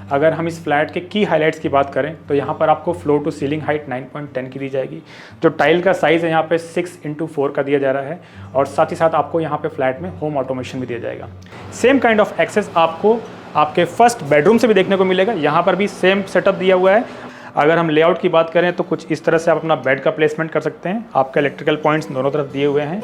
अगर हम इस फ्लैट के की हाइलाइट्स की बात करें तो यहाँ पर आपको फ्लोर टू सीलिंग हाइट 9.10 की दी जाएगी। जो टाइल का साइज़ है यहाँ पे 6x4 का दिया जा रहा है और साथ ही साथ आपको यहाँ पे फ्लैट में होम ऑटोमेशन भी दिया जाएगा। सेम काइंड ऑफ एक्सेस आपको आपके फर्स्ट बेडरूम से भी देखने को मिलेगा। यहाँ पर भी सेम सेटअप दिया हुआ है। अगर हम लेआउट की बात करें तो कुछ इस तरह से आप अपना बेड का प्लेसमेंट कर सकते हैं। आपका इलेक्ट्रिकल पॉइंट्स दोनों तरफ दिए हुए हैं।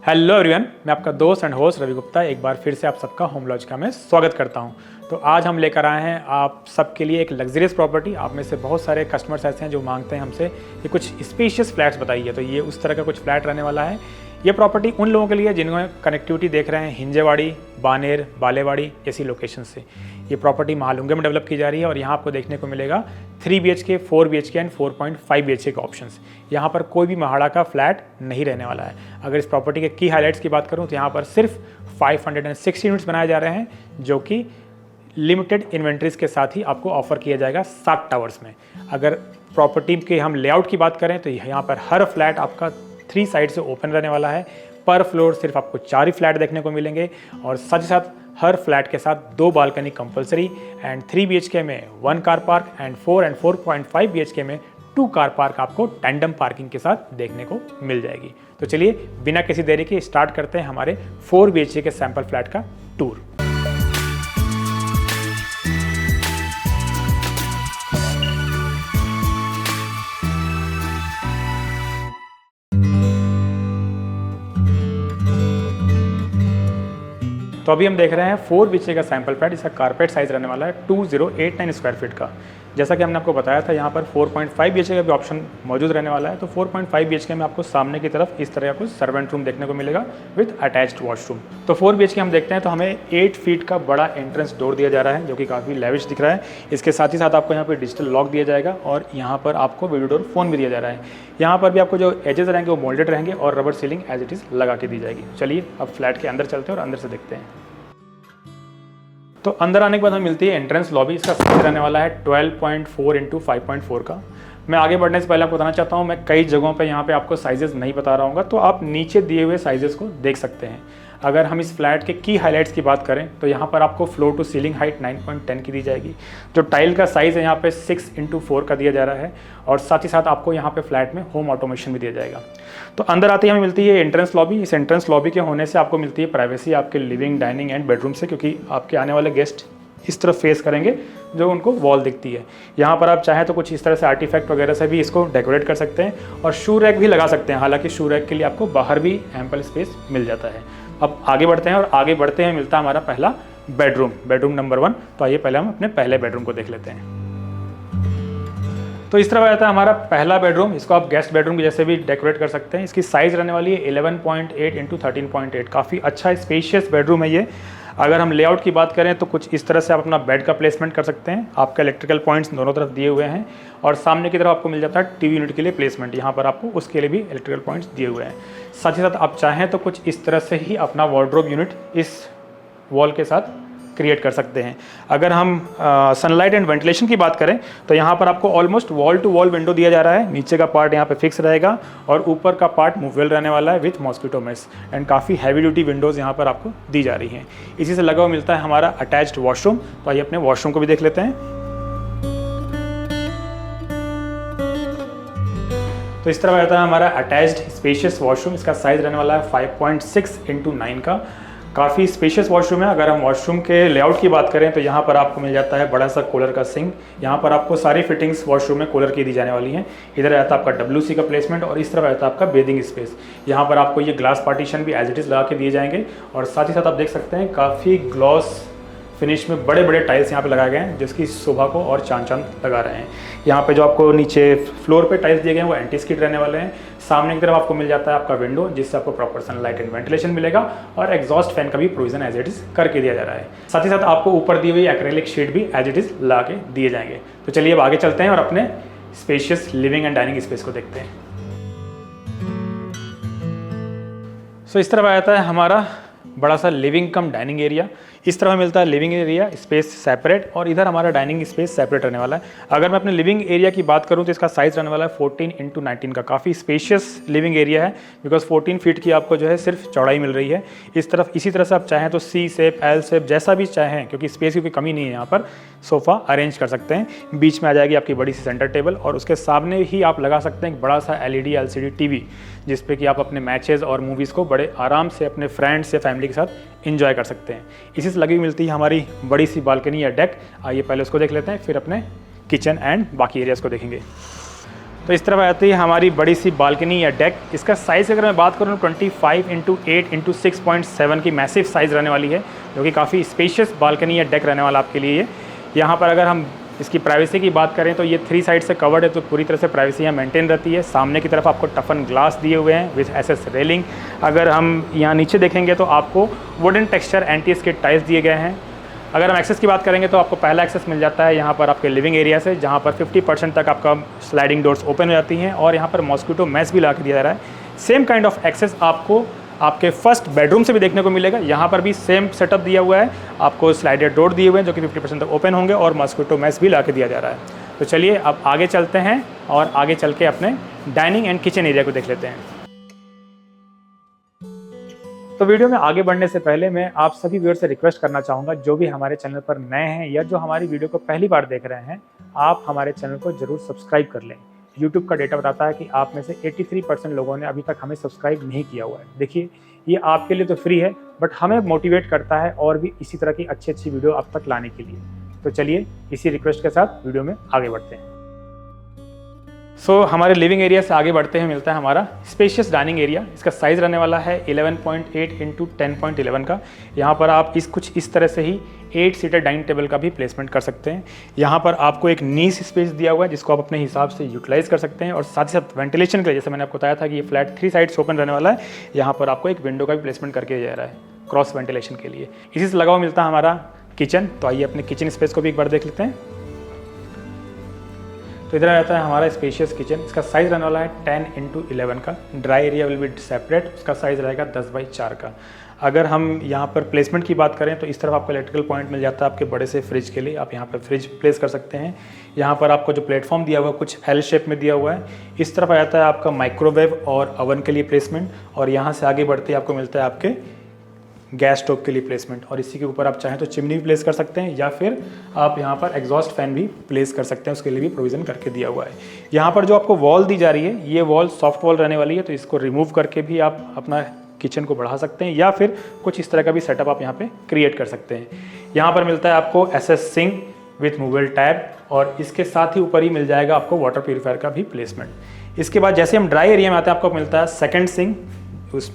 हेलो एवरीवन, मैं आपका दोस्त एंड होस्ट रवि गुप्ता एक बार फिर से आप सबका होम लॉजिका में स्वागत करता हूं। तो आज हम लेकर आए हैं आप सबके लिए एक लग्जरियस प्रॉपर्टी। आप में से बहुत सारे कस्टमर्स ऐसे हैं जो मांगते हैं हमसे कि कुछ स्पेशियस फ्लैट्स बताइए, तो ये उस तरह का कुछ फ्लैट रहने वाला है। ये प्रॉपर्टी उन लोगों के लिए जिन्होंने कनेक्टिविटी देख रहे हैं हिंजेवाड़ी, बानेर, बालेवाड़ी ऐसी लोकेशन से। ये प्रॉपर्टी महालुंगे में डेवलप की जा रही है और यहाँ आपको देखने को मिलेगा 3 BHK, 4 BHK एंड 4.5 BHK के ऑप्शंस। यहाँ पर कोई भी महाड़ा का फ्लैट नहीं रहने वाला है। अगर इस प्रॉपर्टी के की हाइलाइट्स की बात करूँ तो यहाँ पर सिर्फ 560 यूनिट्स बनाए जा रहे हैं, जो कि लिमिटेड इन्वेंट्रीज के साथ ही आपको ऑफर किया जाएगा 7 टावर्स में। अगर प्रॉपर्टी के हम लेआउट की बात करें तो यहाँ पर हर फ्लैट आपका 3 साइड से ओपन रहने वाला है। पर फ्लोर सिर्फ आपको 4 ही फ्लैट देखने को मिलेंगे और साथ ही साथ हर फ्लैट के साथ 2 बालकनी कंपलसरी एंड 3 BHK में 1 car park and 4 and 4.5 BHK में 2 कार पार्क आपको टैंडम पार्किंग के साथ देखने को मिल जाएगी। तो चलिए बिना किसी देरी के स्टार्ट करते हैं हमारे 4 BHK के सैंपल फ्लैट का टूर। तो अभी हम देख रहे हैं 4 BHK का सैंपल फ्लैट। इसका कारपेट साइज रहने वाला है 2089 स्क्वायर फीट का। जैसा कि हमने आपको बताया था यहाँ पर 4.5 BHK का भी ऑप्शन मौजूद रहने वाला है। तो 4.5 BHK में आपको सामने की तरफ इस तरह का कुछ सर्वेंट रूम देखने को मिलेगा विद अटैच्ड वॉशरूम। तो 4 BHK हम देखते हैं तो हमें 8 फीट का बड़ा एंट्रेंस डोर दिया जा रहा है, जो कि काफ़ी लेविश दिख रहा है। इसके साथ ही साथ आपको यहाँ पर डिजिटल लॉक दिया जाएगा और यहाँ पर आपको वीडियो डोर फोन भी दिया जा रहा है। यहाँ पर भी आपको जो एजेस रहेंगे वो मोल्डेड रहेंगे और rubber sealing as it is लगा के दी जाएगी। चलिए अब फ्लैट के अंदर चलते हैं और अंदर से देखते हैं। तो अंदर आने के बाद हमें मिलती है एंट्रेंस लॉबी। इसका साइज रहने वाला है 12.4 × 5.4 का। मैं आगे बढ़ने से पहले आपको बताना चाहता हूँ, मैं कई जगहों पे यहाँ पे आपको साइजेस नहीं बता रहा हूँ, तो आप नीचे दिए हुए साइजेस को देख सकते हैं। अगर हम इस फ्लैट के की हाइलाइट्स की बात करें तो यहाँ पर आपको फ्लोर टू सीलिंग हाइट 9.10 की दी जाएगी। जो टाइल का साइज़ है यहाँ पे 6x4 का दिया जा रहा है और साथ ही साथ आपको यहाँ पे फ्लैट में होम ऑटोमेशन भी दिया जाएगा। तो अंदर आते ही हमें मिलती है एंट्रेंस लॉबी। इस एंट्रेंस लॉबी के होने से आपको मिलती है प्राइवेसी आपके लिविंग, डाइनिंग एंड बेडरूम से, क्योंकि आपके आने वाले गेस्ट इस तरफ फेस करेंगे जो उनको वॉल दिखती है। यहाँ पर आप चाहें तो कुछ इस तरह से आर्टिफैक्ट वगैरह से भी इसको डेकोरेट कर सकते हैं और शू रैक भी लगा सकते हैं। हालांकि शू रैक के लिए आपको बाहर भी एम्पल स्पेस मिल जाता है। अब आगे बढ़ते हैं और आगे बढ़ते हैं मिलता है हमारा पहला बेडरूम नंबर 1। तो आइए पहले हम अपने पहले बेडरूम को देख लेते हैं। तो इस तरह रहता है हमारा पहला बेडरूम। इसको आप गेस्ट बेडरूम के जैसे भी डेकोरेट कर सकते हैं। इसकी साइज़ रहने वाली है 11.8 × 13.8। काफ़ी अच्छा स्पेशियस बेडरूम है ये। अगर हम लेआउट की बात करें तो कुछ इस तरह से आप अपना बेड का प्लेसमेंट कर सकते हैं। आपका इलेक्ट्रिकल पॉइंट्स दोनों तरफ दिए हुए हैं और सामने की तरफ आपको मिल जाता है टीवी यूनिट के लिए प्लेसमेंट। यहाँ पर आपको उसके लिए भी इलेक्ट्रिकल पॉइंट्स दिए हुए हैं। साथ ही साथ आप चाहें तो कुछ इस तरह से ही अपना वार्डरोब यूनिट इस वॉल के साथ क्रिएट कर सकते हैं। अगर हम सनलाइट एंड वेंटिलेशन की बात करें तो यहाँ पर आपको almost wall to wall window दिया जा रहा है। नीचे का पार्ट यहाँ पे फिक्स रहेगा और ऊपर का पार्ट मूवेबल रहने वाला है विथ मॉस्किटो मेश एंड काफ़ी हैवी ड्यूटी विंडोज़ यहाँ पर आपको दी जा रही हैं। इसी से लगा हुआ मिलता है हमारा अटैच्ड वॉशरूम। तो आइए अपने वॉशरूम को भी देख लेते हैं। तो इस तरह रहता है हमारा अटैच्ड स्पेशियस वॉशरूम। इसका साइज़ रहने वाला है 5.6 × 9 का। काफ़ी स्पेशियस वॉशरूम है। अगर हम वॉशरूम के लेआउट की बात करें तो यहाँ पर आपको मिल जाता है बड़ा सा कूलर का सिंक। यहाँ पर आपको सारी फिटिंग्स वॉशरूम में कूलर की दी जाने वाली हैं। इधर रहता है आपका WC का प्लेसमेंट और इस तरफ रहता है आपका बेदिंग स्पेस। यहाँ पर आपको ये ग्लास पार्टीशन भी एज इट इज़ लगा के दिए जाएंगे और साथ ही साथ आप देख सकते हैं काफ़ी ग्लॉस फिनिश में बड़े बड़े टाइल्स यहाँ पे लगाए गए हैं, जिसकी शोभा को और चांद चांद लगा रहे हैं। यहाँ पे जो आपको नीचे फ्लोर पे टाइल्स दिए गए हैं वो एंटी स्किड रहने वाले हैं। सामने की तरफ आपको मिल जाता है आपका विंडो, जिससे आपको प्रॉपर सनलाइट एंड वेंटिलेशन मिलेगा, और एग्जॉस्ट फैन का भी प्रोविजन एज इट इज़ करके दिया जा रहा है। साथ ही साथ आपको ऊपर दी हुई एक्रेलिक शीट भी एज इट इज़ ला के दिए जाएंगे। तो चलिए अब आगे चलते हैं और अपने spacious living and dining space को देखते हैं। सो इस तरफ आ जाता है हमारा बड़ा सा लिविंग कम डाइनिंग एरिया। इस तरह मिलता है लिविंग एरिया स्पेस सेपरेट, और इधर हमारा डाइनिंग स्पेस सेपरेट रहने वाला है। अगर मैं अपने लिविंग एरिया की बात करूं तो इसका साइज़ रहने वाला है 14x19 का। काफ़ी स्पेशियस लिविंग एरिया है, बिकॉज 14 फीट की आपको जो है सिर्फ चौड़ाई मिल रही है। इस तरफ इसी तरह से आप चाहें तो सी शेप, एल शेप, जैसा भी चाहें, क्योंकि स्पेस की कोई कमी नहीं है, यहाँ पर सोफ़ा अरेंज कर सकते हैं। बीच में आ जाएगी आपकी बड़ी सी सेंटर टेबल, और उसके सामने ही आप लगा सकते हैं एक बड़ा सा LED LCD TV, जिसपे कि आप अपने मैचेज़ और मूवीज़ को बड़े आराम से अपने फ्रेंड्स या फैमिली के साथ इंजॉय कर सकते हैं। इसी से लगी हुई मिलती है हमारी बड़ी सी बालकनी या डेक। आइए पहले उसको देख लेते हैं, फिर अपने किचन एंड बाकी एरियाज़ को देखेंगे। तो इस तरफ आती है हमारी बड़ी सी बालकनी या डेक। इसका साइज़ अगर मैं बात करूँ 25x8x6.7 की मैसिव साइज़ रहने वाली है, जो कि काफ़ी स्पेशियस बालकनी या डेक रहने वाला आपके लिए। यहाँ पर अगर हम इसकी प्राइवेसी की बात करें तो ये 3 साइड से कवर्ड है, तो पूरी तरह से प्राइवेसी यहाँ मेंटेन रहती है। सामने की तरफ आपको टफन ग्लास दिए हुए हैं विद SS रेलिंग। अगर हम यहाँ नीचे देखेंगे तो आपको wooden texture anti skid tiles दिए गए हैं। अगर हम एक्सेस की बात करेंगे तो आपको पहला एक्सेस मिल जाता है यहाँ पर आपके लिविंग एरिया से, जहाँ पर 50% तक आपका स्लाइडिंग डोर्स ओपन हो जाती हैं, और यहाँ पर मॉस्किटो मैस भी ला के दिया जा रहा है। सेम काइंड ऑफ एक्सेस आपको आपके फर्स्ट बेडरूम से भी देखने को मिलेगा। यहाँ पर भी सेम सेटअप दिया हुआ है, आपको स्लाइडेड डोर दिए हुए हैं जो कि 50% तक ओपन होंगे, और मॉस्किटो मैस भी ला के दिया जा रहा है। तो चलिए अब आगे चलते हैं और आगे चल के अपने डाइनिंग एंड किचन एरिया को देख लेते हैं। तो वीडियो में आगे बढ़ने से पहले मैं आप सभी व्यूअर से रिक्वेस्ट करना चाहूँगा, जो भी हमारे चैनल पर नए हैं या जो हमारी वीडियो को पहली बार देख रहे हैं, आप हमारे चैनल को जरूर सब्सक्राइब कर लें। यूट्यूब का डेटा बताता है कि आप में से 83% लोगों ने अभी तक हमें सब्सक्राइब नहीं किया हुआ है। देखिए, ये आपके लिए तो फ्री है, बट हमें मोटिवेट करता है और भी इसी तरह की अच्छी वीडियो आप तक लाने के लिए। तो चलिए इसी रिक्वेस्ट के साथ वीडियो में आगे बढ़ते हैं। हमारे लिविंग एरिया से आगे बढ़ते हैं, मिलता है हमारा स्पेशियस डाइनिंग एरिया। इसका साइज़ रहने वाला है 11.8x10.11 का। यहाँ पर आप कुछ इस तरह से ही 8 सीटर डाइनिंग टेबल का भी प्लेसमेंट कर सकते हैं। यहाँ पर आपको एक नीस स्पेस दिया हुआ है, जिसको आप अपने हिसाब से यूटिलाइज कर सकते हैं, और साथ ही साथ वेंटिलेशन के लिए, जैसे मैंने आपको बताया था कि ये फ्लैट 3 साइड्स ओपन रहने वाला है, यहाँ पर आपको एक विंडो का भी प्लेसमेंट करके जा रहा है क्रॉस वेंटिलेशन के लिए। इसी से लगा हुआ मिलता है हमारा किचन। तो आइए अपने किचन स्पेस को भी एक बार देख लेते हैं। तो इधर आता है हमारा स्पेशियस किचन। इसका साइज़ रहने वाला है 10x11 का। Dry area will be separate, उसका साइज़ रहेगा 10x4 का। अगर हम यहाँ पर प्लेसमेंट की बात करें तो इस तरफ आपको इलेक्ट्रिकल पॉइंट मिल जाता है आपके बड़े से फ्रिज के लिए। आप यहाँ पर फ्रिज प्लेस कर सकते हैं। यहाँ पर आपको जो प्लेटफॉर्म दिया हुआ है कुछ L शेप में दिया हुआ है। इस तरफ आ जाता है आपका माइक्रोवेव और ओवन के लिए प्लेसमेंट, और यहाँ से आगे बढ़ते आपको मिलता है आपके गैस स्टोव के लिए प्लेसमेंट, और इसी के ऊपर आप चाहें तो चिमनी भी प्लेस कर सकते हैं, या फिर आप यहाँ पर एग्जॉस्ट फैन भी प्लेस कर सकते हैं, उसके लिए भी प्रोविज़न करके दिया हुआ है। यहाँ पर जो आपको वॉल दी जा रही है, ये वॉल सॉफ्ट वॉल रहने वाली है, तो इसको रिमूव करके भी आप अपना किचन को बढ़ा सकते हैं, या फिर कुछ इस तरह का भी सेटअप आप यहाँ पे क्रिएट कर सकते हैं। यहाँ पर मिलता है आपको SS sink with movable tab, और इसके साथ ही ऊपर ही मिल जाएगा आपको वाटर प्यूरीफायर का भी प्लेसमेंट। इसके बाद जैसे हम ड्राई एरिया में आते हैं, आपको मिलता है सेकंड सिंक,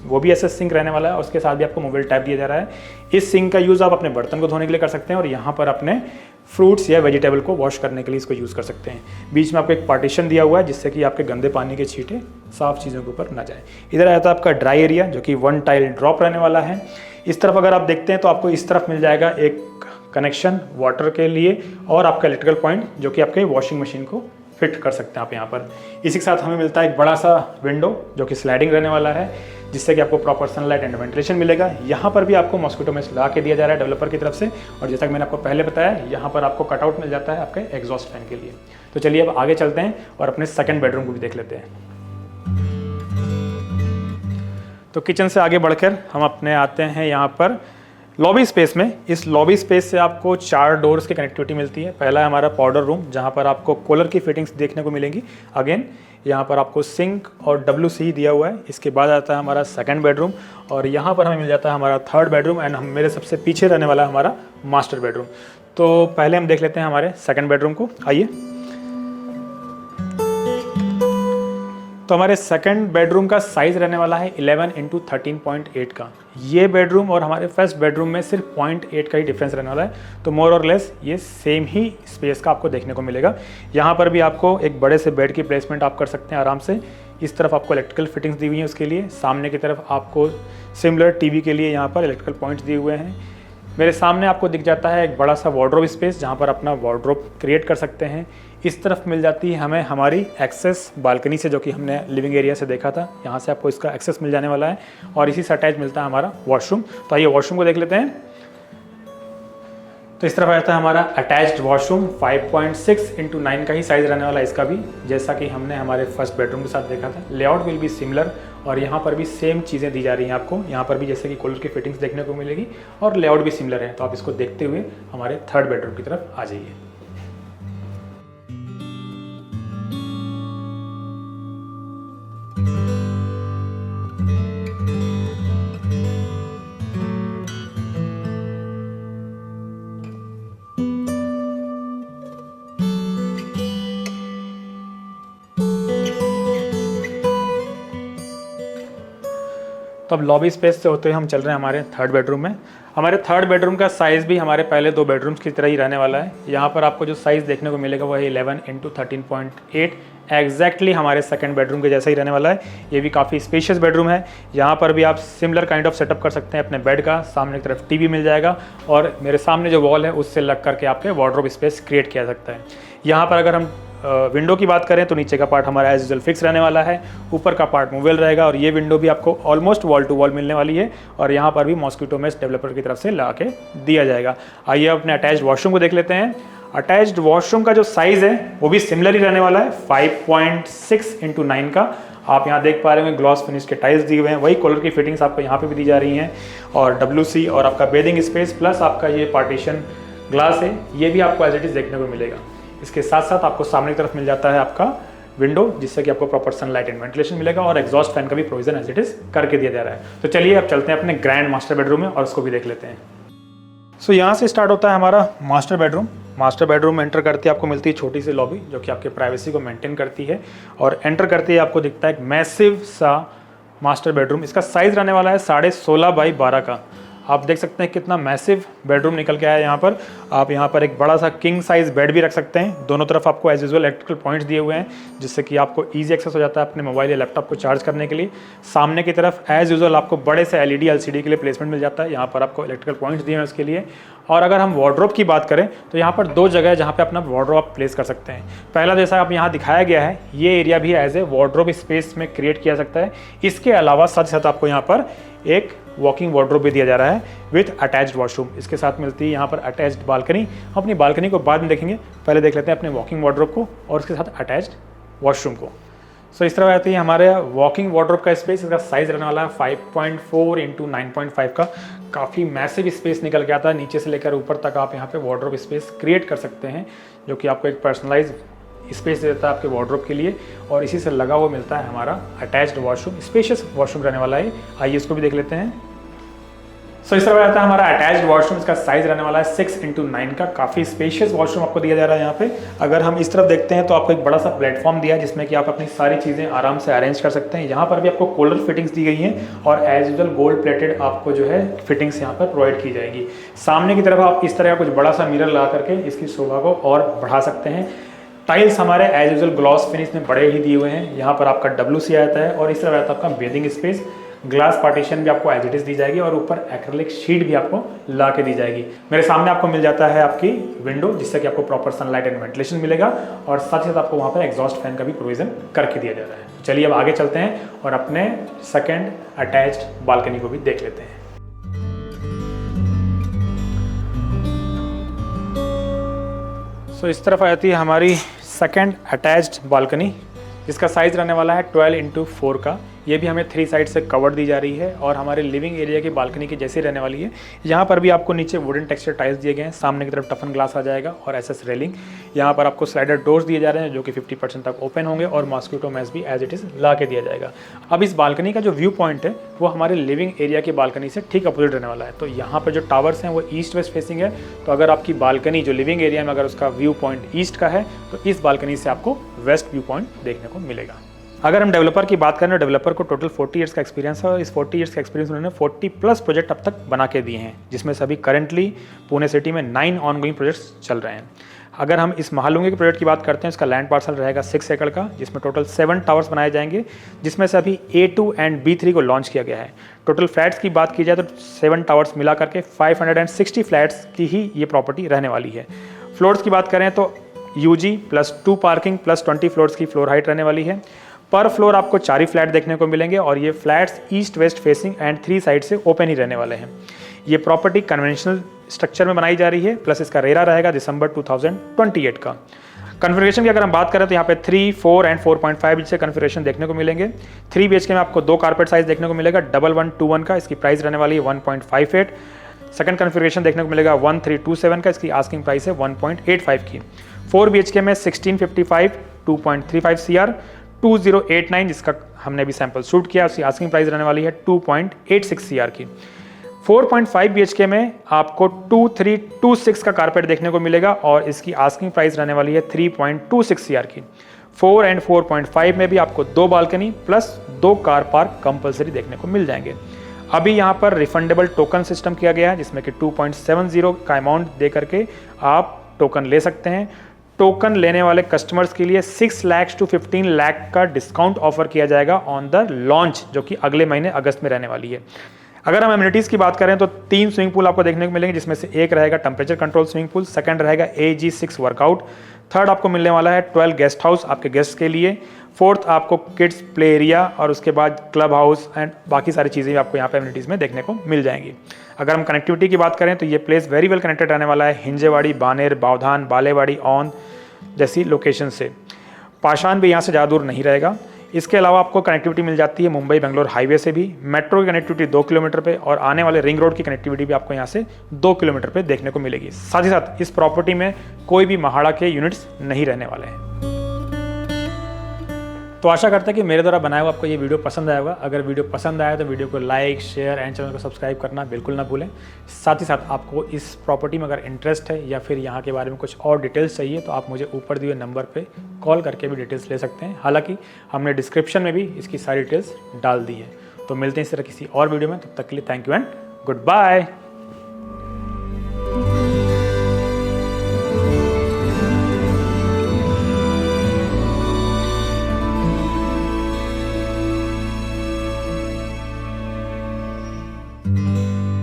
वो भी SS सिंक रहने वाला है, और उसके साथ भी आपको मोबाइल टैप दिया जा रहा है। इस सिंक का यूज़ आप अपने बर्तन को धोने के लिए कर सकते हैं, और यहाँ पर अपने फ्रूट्स या वेजिटेबल को वॉश करने के लिए इसको यूज़ कर सकते हैं। बीच में आपको एक पार्टीशन दिया हुआ है, जिससे कि आपके गंदे पानी के छींटे साफ चीज़ों के ऊपर ना जाए। इधर आता है आपका ड्राई एरिया, जो कि 1 टाइल ड्रॉप रहने वाला है। इस तरफ अगर आप देखते हैं तो आपको इस तरफ मिल जाएगा एक कनेक्शन वाटर के लिए, और आपका इलेक्ट्रिकल पॉइंट, जो कि आपके वॉशिंग मशीन को फिट कर सकते हैं आप यहाँ पर। इसी के साथ हमें मिलता है एक बड़ा सा विंडो, जो कि स्लाइडिंग रहने वाला है, जिससे कि आपको प्रॉपर सनलाइट एंड वेंटिलेशन मिलेगा। यहाँ पर भी आपको मॉस्किटो मैस ला के दिया जा रहा है डेवलपर की तरफ से, और जैसा कि मैंने आपको पहले बताया, यहाँ पर आपको कटआउट मिल जाता है आपके एग्जॉस्ट फैन के लिए। तो चलिए अब आगे चलते हैं और अपने सेकंड बेडरूम को भी देख लेते हैं। तो किचन से आगे बढ़कर हम अपने आते हैं यहाँ पर लॉबी स्पेस में। इस लॉबी स्पेस से आपको 4 डोर्स की कनेक्टिविटी मिलती है। पहला है हमारा पाउडर रूम, जहाँ पर आपको कूलर की फिटिंग्स देखने को मिलेंगी। अगेन यहाँ पर आपको सिंक और WC दिया हुआ है। इसके बाद आता है हमारा सेकंड बेडरूम, और यहाँ पर हमें मिल जाता है हमारा थर्ड बेडरूम, एंड हम मेरे सबसे पीछे रहने वाला है हमारा मास्टर बेडरूम। तो पहले हम देख लेते हैं हमारे सेकंड बेडरूम को। आइए। तो हमारे सेकंड बेडरूम का साइज़ रहने वाला है 11 इंटू 13.8 का। ये बेडरूम और हमारे फर्स्ट बेडरूम में सिर्फ 0.8 का ही डिफरेंस रहने वाला है, तो मोर और लेस ये सेम ही स्पेस का आपको देखने को मिलेगा। यहाँ पर भी आपको एक बड़े से बेड की प्लेसमेंट आप कर सकते हैं आराम से। इस तरफ आपको इलेक्ट्रिकल फिटिंग्स दी हुई हैं उसके लिए। सामने की तरफ आपको सिमिलर टीवी के लिए यहाँ पर इलेक्ट्रिकल पॉइंट्स दिए हुए हैं। मेरे सामने आपको दिख जाता है एक बड़ा सा वार्डरोब स्पेस, जहाँ पर अपना वार्डरोब क्रिएट कर सकते हैं। इस तरफ मिल जाती है हमें हमारी एक्सेस बालकनी से, जो कि हमने लिविंग एरिया से देखा था। यहाँ से आपको इसका एक्सेस मिल जाने वाला है और इसी से अटैच मिलता है हमारा वॉशरूम। तो आइए वॉशरूम को देख लेते हैं। तो इस तरफ आ जाता है हमारा अटैच्ड वॉशरूम। 5.6 इंटू 9 का ही साइज़ रहने वाला है इसका भी, जैसा कि हमने हमारे फर्स्ट बेडरूम के साथ देखा था। लेआउट विल बी सिमिलर और यहाँ पर भी सेम चीज़ें दी जा रही हैं आपको। यहाँ पर भी जैसे कि कूलर की फिटिंग्स देखने को मिलेगी और लेआउट भी सिमिलर है। तो आप इसको देखते हुए हमारे थर्ड बेडरूम की तरफ आ जाइए। तो अब लॉबी स्पेस से होते हुए हम चल रहे हैं हमारे थर्ड बेडरूम में। हमारे थर्ड बेडरूम का साइज़ भी हमारे पहले दो बेडरूम्स की तरह ही रहने वाला है। यहाँ पर आपको जो साइज़ देखने को मिलेगा वो है 11 इंटू 13.8, एग्जैक्टली हमारे सेकंड बेडरूम के जैसा ही रहने वाला है। ये भी काफ़ी स्पेशियस बेडरूम है। यहाँ पर भी आप सिमिलर काइंड ऑफ सेटअप कर सकते हैं अपने बेड का। सामने की तरफ टीवी मिल जाएगा और मेरे सामने जो वॉल है उससे लग करके आपके वार्डरोब स्पेस क्रिएट किया सकता है। यहाँ पर अगर हम विंडो की बात करें तो नीचे का पार्ट हमारा एज यूजुअल फिक्स रहने वाला है, ऊपर का पार्ट मूवेबल रहेगा और ये विंडो भी आपको ऑलमोस्ट वॉल टू वॉल मिलने वाली है और यहाँ पर भी मॉस्किटो मेश डेवलपर की तरफ से ला के दिया जाएगा। आइए अपने अटैच्ड वॉशरूम को देख लेते हैं। अटैच्ड वॉशरूम का जो साइज़ है वो भी सिमिलर ही रहने वाला है, 5.6 इंटू 9 का। आप यहाँ देख पा रहे होंगे ग्लॉस फिनिश के टाइल्स दिए हुए हैं, वही कलर की फिटिंग्स आपको यहाँ पे भी दी जा रही हैं और WC और आपका बेडिंग स्पेस प्लस आपका ये पार्टीशन ग्लास है, ये भी आपको एज इट इज़ देखने को मिलेगा। इसके साथ साथ आपको सामने की तरफ मिल जाता है आपका विंडो, जिससे कि आपको प्रॉपर सनलाइट एंड वेंटिलेशन मिलेगा और एग्जॉस्ट फैन का भी प्रोविजन एज इट इज़ करके दिया जा रहा है। तो चलिए अब चलते हैं अपने ग्रैंड मास्टर बेडरूम में और उसको भी देख लेते हैं। सो यहाँ से स्टार्ट होता है हमारा मास्टर बेडरूम। मास्टर बेडरूम में एंटर करते ही आपको मिलती है छोटी सी लॉबी, जो कि आपके प्राइवेसी को मेंटेन करती है और एंटर करते ही आपको दिखता है एक मैसिव सा मास्टर बेडरूम। इसका साइज़ रहने वाला है 16.5 बाई 12 का। आप देख सकते हैं कितना मैसिव बेडरूम निकल के आया है यहाँ पर। आप यहाँ पर एक बड़ा सा किंग साइज़ बेड भी रख सकते हैं। दोनों तरफ आपको एज यूजुअल इलेक्ट्रिकल पॉइंट्स दिए हुए हैं, जिससे कि आपको ईजी एक्सेस हो जाता है अपने मोबाइल या लैपटॉप को चार्ज करने के लिए। सामने की तरफ एज यूजुअल आपको बड़े से LED LCD के लिए प्लेसमेंट मिल जाता है। यहाँ पर आपको इलेक्ट्रिकल पॉइंट्स दिए हैं उसके लिए। और अगर हम वार्डरोब की बात करें तो यहाँ पर दो जगह है जहाँ पे अपना वार्डरोब आप प्लेस कर सकते हैं। पहला जैसा आप यहाँ दिखाया गया है, ये एरिया भी एज ए वार्डरोब स्पेस में क्रिएट किया सकता है। इसके अलावा साथ साथ आपको यहाँ पर एक वॉकिंग वार्डरोब भी दिया जा रहा है विथ अटैच्ड वॉशरूम। इसके साथ मिलती है यहाँ पर अटैच्ड बालकनी। हम अपनी बालकनी को बाद में देखेंगे, पहले देख लेते हैं अपने वॉकिंग वार्डरोब को और उसके साथ अटैच्ड वॉशरूम को। सो इस तरह आती है हमारे वॉकिंग वार्डरोब का स्पेस। इसका साइज़ रहने वाला है 5.4 इंटू 9.5 का। काफ़ी मैसिव स्पेस निकल के आता है, नीचे से लेकर ऊपर तक आप यहाँ पे वार्डरोब स्पेस क्रिएट कर सकते हैं, जो कि आपको एक पर्सनलाइज स्पेस देता है आपके वार्डरोब के लिए। और इसी से लगा हुआ मिलता है हमारा अटैच्ड वॉशरूम। स्पेशियस वॉशरूम रहने वाला है। आइए इसको भी देख लेते हैं। सो इस तरह रहता है हमारा अटैच्ड वॉशरूम। इसका साइज़ रहने वाला है 6 इंटू 9 का। काफ़ी स्पेशियस वॉशरूम आपको दिया जा रहा है यहाँ पे। अगर हम इस तरफ देखते हैं तो आपको एक बड़ा सा प्लेटफॉर्म दिया है, जिसमें कि आप अपनी सारी चीज़ें आराम से अरेंज कर सकते हैं। यहाँ पर भी आपको कूलर फिटिंग्स दी गई हैं और एज यूजुअल गोल्ड प्लेटेड आपको जो है फिटिंग्स यहाँ पर प्रोवाइड की जाएगी। सामने की तरफ आप इस तरह का कुछ बड़ा सा मिरर लगा करके इसकी शोभा को और बढ़ा सकते हैं। टाइल्स हमारे एज यूजुअल ग्लॉस फिनिश में बड़े ही दिए हुए हैं। यहाँ पर आपका WC आता है और इस तरह रहता है आपका बेडिंग स्पेस। ग्लास पार्टीशन भी आपको एज इट इज़ दी जाएगी और ऊपर एक्रेलिक शीट भी आपको ला के दी जाएगी। मेरे सामने आपको मिल जाता है आपकी विंडो, जिससे कि आपको प्रॉपर सनलाइट एंड वेंटिलेशन मिलेगा और साथ ही साथ आपको वहाँ पर एग्जॉस्ट फैन का भी प्रोविजन करके दिया जा रहा है। चलिए अब आगे चलते हैं और अपने सेकेंड अटैच्ड बालकनी को भी देख लेते हैं। सो इस तरफ आती है हमारी सेकेंड अटैच्ड बालकनी, जिसका साइज़ रहने वाला है 12 इंटू 4 का। ये भी हमें 3 साइड से कवर्ड दी जा रही है और हमारे लिविंग एरिया की बालकनी की जैसी रहने वाली है। यहाँ पर भी आपको नीचे वुडन टेक्सचर टाइल्स दिए गए हैं। सामने की तरफ टफन ग्लास आ जाएगा और SS रेलिंग। यहाँ पर आपको स्लाइडर डोर्स दिए जा रहे हैं, जो कि 50% तक ओपन होंगे और मॉस्किटो मेश भी एज इट इज़ ला के दिया जाएगा। अब इस बालकनी का जो व्यू पॉइंट है वो हमारे लिविंग एरिया की बालकनी से ठीक अपोजिट रहने वाला है। तो यहाँ पर जो टावर्स हैं वो ईस्ट वेस्ट फेसिंग है। तो अगर आपकी बालकनी जो लिविंग एरिया में अगर उसका व्यू पॉइंट ईस्ट का है तो इस बालकनी से आपको वेस्ट व्यू पॉइंट देखने को मिलेगा। अगर हम डेवलपर की बात करें तो डेवलपर को टोटल 40 ईयर्स का एक्सपीरियंस है और इस 40 ईयर्स का एक्सपीरियंस उन्होंने 40 प्लस प्रोजेक्ट अब तक बना के दिए हैं, जिसमें से अभी करंटली पुणे सिटी में 9 ऑनगोइंग प्रोजेक्ट्स चल रहे हैं। अगर हम इस महालुंगे के प्रोजेक्ट की बात करते हैं, इसका लैंड पार्सल रहेगा 6 एकड़ का, जिसमें टोटल 7 टावर्स बनाए जाएंगे, जिसमें से अभी A2 एंड B3 को लॉन्च किया गया है। टोटल फ्लैट्स की बात की जाए तो 7 टावर्स मिला करके 560 फ्लैट्स की ही ये प्रॉपर्टी रहने वाली है। फ्लोर्स की बात करें तो UG plus 2 parking plus 20 floors की फ्लोर हाइट रहने वाली है। पर फ्लोर आपको 4 ही फ्लैट देखने को मिलेंगे और ये flats east west facing and 3 side से ओपन ही रहने वाले हैं। ये प्रॉपर्टी कन्वेंशनल स्ट्रक्चर में बनाई जा रही है, प्लस इसका रेरा रहेगा दिसंबर 2028 का। कन्फिगरेशन की अगर हम बात करें तो यहाँ पे 3, 4 एंड 4.5 इंच से कन्फिगरेशन देखने को मिलेंगे। 3 BHK में आपको 2 कारपेट साइज देखने को मिलेगा 1121 का, इसकी प्राइस रहने वाली है 1.58। सेकंड कन्फिगरेशन देखने को मिलेगा 1327 का, इसकी आस्किंग प्राइस है 1.85 की। 4 BHK में 1655 2.35 CR 2089 जिसका हमने अभी सैंपल शूट किया, उसकी आस्किंग प्राइस रहने वाली है 2.86 CR की। 4.5 BHK में आपको 2326 का कारपेट देखने को मिलेगा और इसकी आस्किंग प्राइस रहने वाली है 3.26 CR की। 4 एंड 4.5 में भी आपको 2 balcony plus 2 car park compulsory देखने को मिल जाएंगे। अभी यहाँ पर रिफंडेबल टोकन सिस्टम किया गया है, जिसमें कि 2.70 का अमाउंट दे करके आप टोकन ले सकते हैं। टोकन लेने वाले कस्टमर्स के लिए 6 लाख to 15 लाख का डिस्काउंट ऑफर किया जाएगा ऑन द लॉन्च, जो कि अगले महीने अगस्त में रहने वाली है। अगर हम एमिनिटीज़ की बात करें तो 3 स्विमिंग पूल आपको देखने को मिलेंगे, जिसमें से एक रहेगा temperature control swimming pool, second रहेगा AG6 वर्कआउट, थर्ड आपको मिलने वाला है 12 गेस्ट हाउस आपके गेस्ट के लिए, फोर्थ आपको किड्स प्ले एरिया और उसके बाद क्लब हाउस एंड बाकी सारी चीज़ें आपको यहाँ पे एमिनिटीज़ में देखने को मिल जाएंगी। अगर हम कनेक्टिविटी की बात करें तो ये प्लेस वेरी वेल कनेक्टेड रहने वाला है हिंजेवाड़ी, बानेर, बावधान, बालेवाड़ी, औंध जैसी लोकेशन से। पाषाण भी यहाँ से ज़्यादा दूर नहीं रहेगा। इसके अलावा आपको कनेक्टिविटी मिल जाती है मुंबई बेंगलोर हाईवे से भी, मेट्रो की कनेक्टिविटी 2 किलोमीटर पे और आने वाले रिंग रोड की कनेक्टिविटी भी आपको यहाँ से 2 किलोमीटर पे देखने को मिलेगी। साथ ही साथ इस प्रॉपर्टी में कोई भी महाड़ा के यूनिट्स नहीं रहने वाले हैं। तो आशा करता है कि मेरे द्वारा बनाया हुआ आपको ये वीडियो पसंद आया होगा। अगर वीडियो पसंद आया तो वीडियो को लाइक, शेयर एंड चैनल को सब्सक्राइब करना बिल्कुल ना भूलें। साथ ही साथ आपको इस प्रॉपर्टी में अगर इंटरेस्ट है या फिर यहाँ के बारे में कुछ और डिटेल्स चाहिए तो आप मुझे ऊपर दिए नंबर पे कॉल करके भी डिटेल्स ले सकते हैं। हालांकि हमने डिस्क्रिप्शन में भी इसकी सारी डिटेल्स डाल दी है। तो मिलते हैं इस तरह किसी और वीडियो में, तब तक के लिए thank you and good bye.